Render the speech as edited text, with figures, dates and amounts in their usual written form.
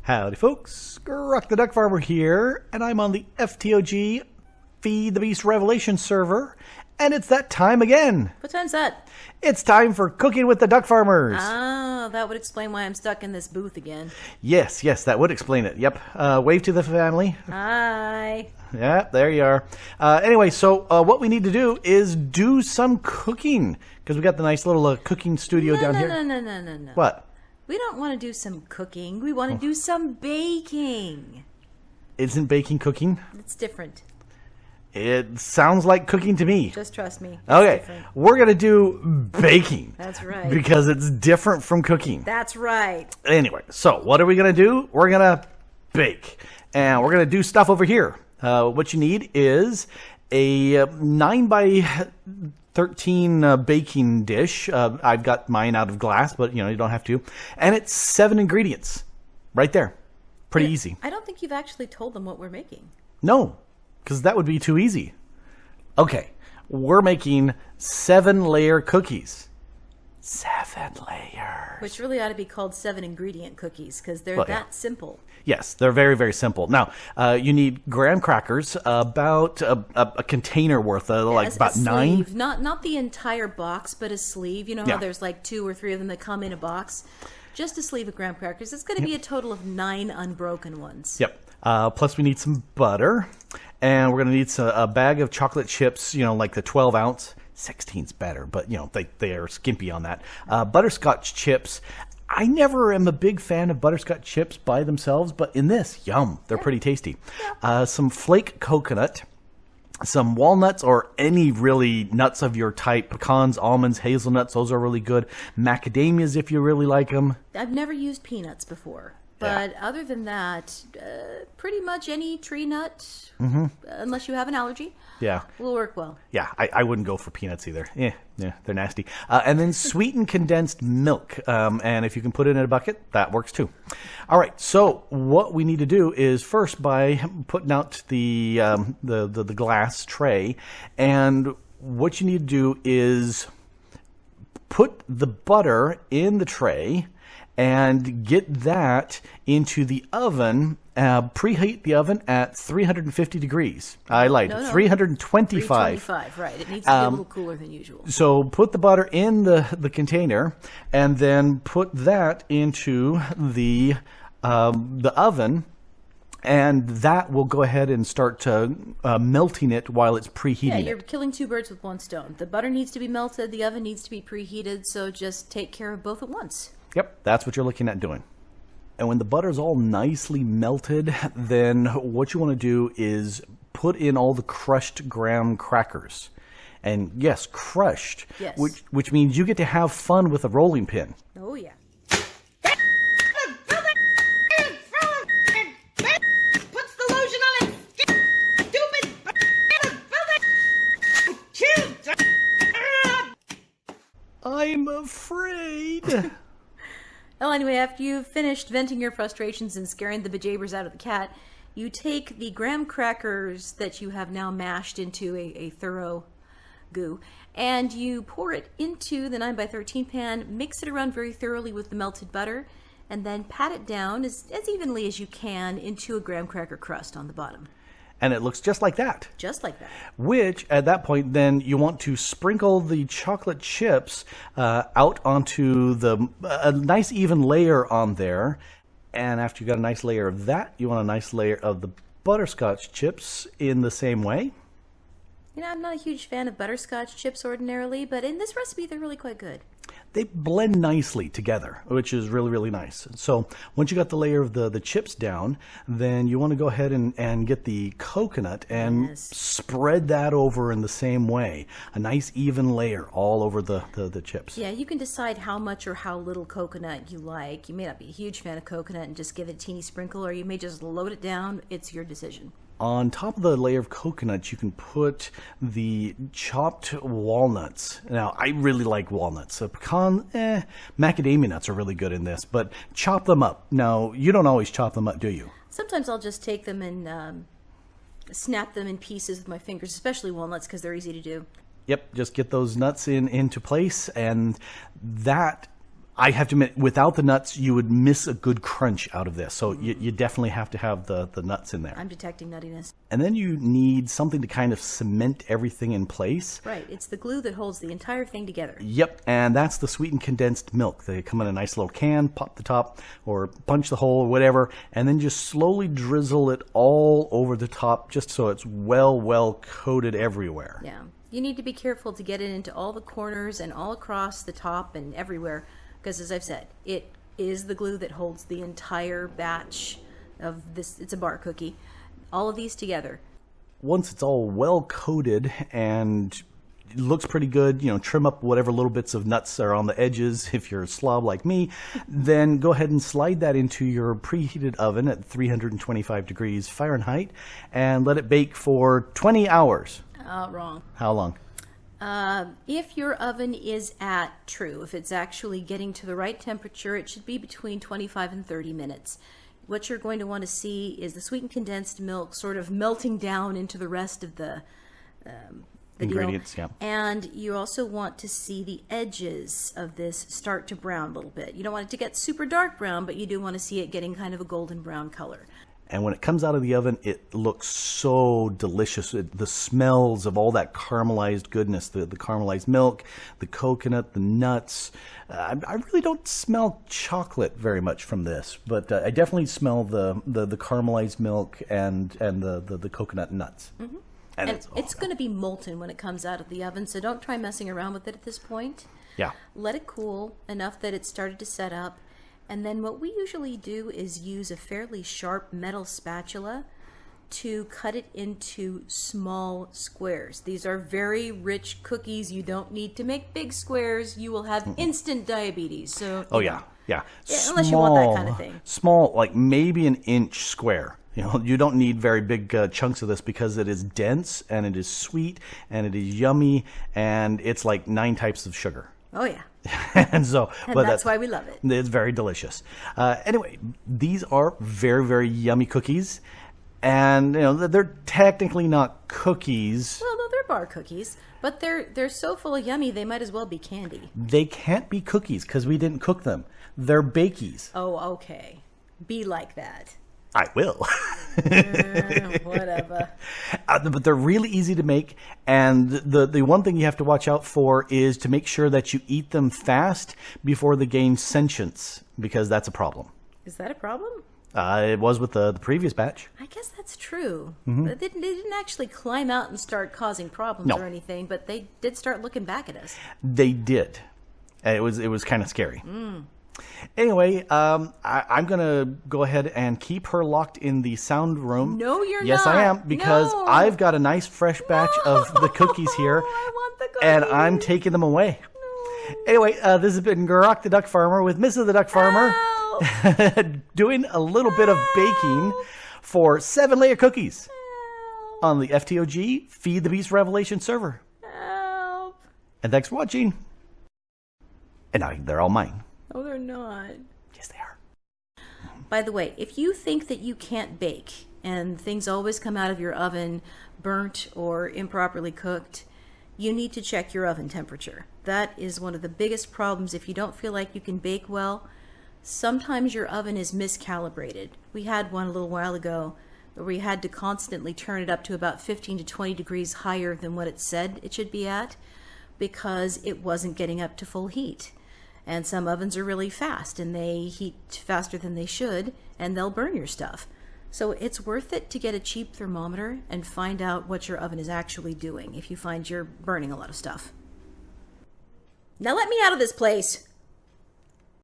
Howdy folks, Grok the Duck Farmer here, and I'm on the FTOG Feed the Beast Revelation server, and it's that time again. What time's that? It's time for Cooking with the Duck Farmers. Ah, that would explain why I'm stuck in this booth again. Yes, that would explain it. Yep. Wave to the family. Hi. Yeah, there you are. Anyway, so what we need to do is do some cooking, because we got the nice little cooking studio down here. No. What? We don't want to do some cooking. We want to do some baking. Isn't baking cooking? It's different. It sounds like cooking to me. Just trust me. Okay, different. We're going to do baking. That's right. Because it's different from cooking. That's right. Anyway, so what are we going to do? We're going to bake. And we're going to do stuff over here. What you need is a 9 by 13 baking dish. I've got mine out of glass, but you don't have to. And it's 7 ingredients right there. Pretty easy. I don't think you've actually told them what we're making. No, because that would be too easy. Okay, we're making 7-layer cookies. 7 layers. Which really ought to be called 7 ingredient cookies because they're that simple. Yes, they're very, very simple. Now, you need graham crackers, about a container worth, like about a 9. Sleeve. Not the entire box, but a sleeve. You know how there's like 2 or 3 of them that come in a box? Just a sleeve of graham crackers. It's going to be a total of 9 unbroken ones. Yep. Plus we need some butter, and we're going to need a bag of chocolate chips, like the 12-ounce. 16's better, but they are skimpy on that. Butterscotch chips. I never am a big fan of butterscotch chips by themselves, but in this, yum, they're pretty tasty. Some flake coconut, some walnuts or any really nuts of your type, pecans, almonds, hazelnuts, those are really good. Macadamias if you really like them. I've never used peanuts before. But other than that, pretty much any tree nut, unless you have an allergy, will work well. Yeah, I wouldn't go for peanuts either. Yeah, they're nasty. And then sweetened condensed milk. And if you can put it in a bucket, that works too. All right, so what we need to do is first by putting out the glass tray, and what you need to do is put the butter in the tray and get that into the oven. Preheat the oven at 350 degrees. I lied. 325. 325, right. It needs to be a little cooler than usual. So put the butter in the container, and then put that into the oven, and that will go ahead and start melting it while it's preheating. Yeah, you're killing 2 birds with 1 stone. The butter needs to be melted, the oven needs to be preheated, so just take care of both at once. Yep, that's what you're looking at doing. And when the butter's all nicely melted, then what you want to do is put in all the crushed graham crackers. And yes, crushed, which means you get to have fun with a rolling pin. Oh, yeah. Puts the lotion on its stupid. I'm afraid. Well, anyway, after you've finished venting your frustrations and scaring the bejabbers out of the cat, you take the graham crackers that you have now mashed into a thorough goo, and you pour it into the 9 by 13 pan, mix it around very thoroughly with the melted butter, and then pat it down as evenly as you can into a graham cracker crust on the bottom. And it looks just like that. Just like that. Which, at that point, then you want to sprinkle the chocolate chips out onto a nice even layer on there. And after you got a nice layer of that, you want a nice layer of the butterscotch chips in the same way. I'm not a huge fan of butterscotch chips ordinarily, but in this recipe, they're really quite good. They blend nicely together, which is really, really nice. So once you got the layer of the chips down, then you want to go ahead and get the coconut and spread that over in the same way. A nice even layer all over the chips. Yeah, you can decide how much or how little coconut you like. You may not be a huge fan of coconut and just give it a teeny sprinkle, or you may just load it down. It's your decision. On top of the layer of coconut, you can put the chopped walnuts. Now, I really like walnuts. Macadamia nuts are really good in this, but chop them up. Now, you don't always chop them up, do you? Sometimes I'll just take them and snap them in pieces with my fingers, especially walnuts because they're easy to do. Yep, just get those nuts into place, and that I have to admit, without the nuts, you would miss a good crunch out of this. So you definitely have to have the nuts in there. I'm detecting nuttiness. And then you need something to kind of cement everything in place. Right. It's the glue that holds the entire thing together. Yep, and that's the sweetened condensed milk. They come in a nice little can, pop the top, or punch the hole or whatever, and then just slowly drizzle it all over the top just so it's well coated everywhere. Yeah. You need to be careful to get it into all the corners and all across the top and everywhere. Because as I've said, it is the glue that holds the entire batch of this. It's a bar cookie. All of these together. Once it's all well coated and it looks pretty good, trim up whatever little bits of nuts are on the edges if you're a slob like me, then go ahead and slide that into your preheated oven at 325 degrees Fahrenheit and let it bake for 20 hours. Wrong. How long? If your oven is if it's actually getting to the right temperature, it should be between 25 and 30 minutes. What you're going to want to see is the sweetened condensed milk sort of melting down into the rest of the Ingredients, deal. yeah. And you also want to see the edges of this start to brown a little bit. You don't want it to get super dark brown, but you do want to see it getting kind of a golden brown color. And when it comes out of the oven, it looks so delicious. The smells of all that caramelized goodness, the caramelized milk, the coconut, the nuts. I really don't smell chocolate very much from this, but I definitely smell the caramelized milk and the coconut nuts. Mm-hmm. And it's going to be molten when it comes out of the oven, so don't try messing around with it at this point. Yeah. Let it cool enough that it started to set up. And then what we usually do is use a fairly sharp metal spatula to cut it into small squares. These are very rich cookies. You don't need to make big squares. You will have instant diabetes. So yeah. Unless you want that kind of thing. Small, like maybe an inch square. You don't need very big chunks of this because it is dense and it is sweet and it is yummy and it's like 9 types of sugar. Oh yeah. and that's why we love it. It's very delicious. Anyway, these are very yummy cookies, and they're technically not cookies. Well, no, they're bar cookies, but they're so full of yummy they might as well be candy. They can't be cookies because we didn't cook them. They're bakies. Oh, okay. Be like that. I will. Whatever. But they're really easy to make, and the one thing you have to watch out for is to make sure that you eat them fast before they gain sentience, because that's a problem. Is that a problem? It was with the previous batch. I guess that's true. Mm-hmm. But they didn't actually climb out and start causing problems or anything, but they did start looking back at us. They did. It was kind of scary. Anyway, I'm going to go ahead and keep her locked in the sound room. No, you're not. Yes, I am, because I've got a nice fresh batch of the cookies here, I want the cookies. and I'm taking them away. No. Anyway, this has been Grok the Duck Farmer with Mrs. the Duck Farmer doing a little bit of baking for 7-layer cookies on the FTOG Feed the Beast Revelation server. Help. And thanks for watching. And now they're all mine. No, they're not. Yes, they are. By the way, if you think that you can't bake and things always come out of your oven burnt or improperly cooked, you need to check your oven temperature. That is one of the biggest problems if you don't feel like you can bake well. Sometimes your oven is miscalibrated. We had one a little while ago where we had to constantly turn it up to about 15 to 20 degrees higher than what it said it should be at because it wasn't getting up to full heat. And some ovens are really fast and they heat faster than they should and they'll burn your stuff. So it's worth it to get a cheap thermometer and find out what your oven is actually doing if you find you're burning a lot of stuff. Now let me out of this place.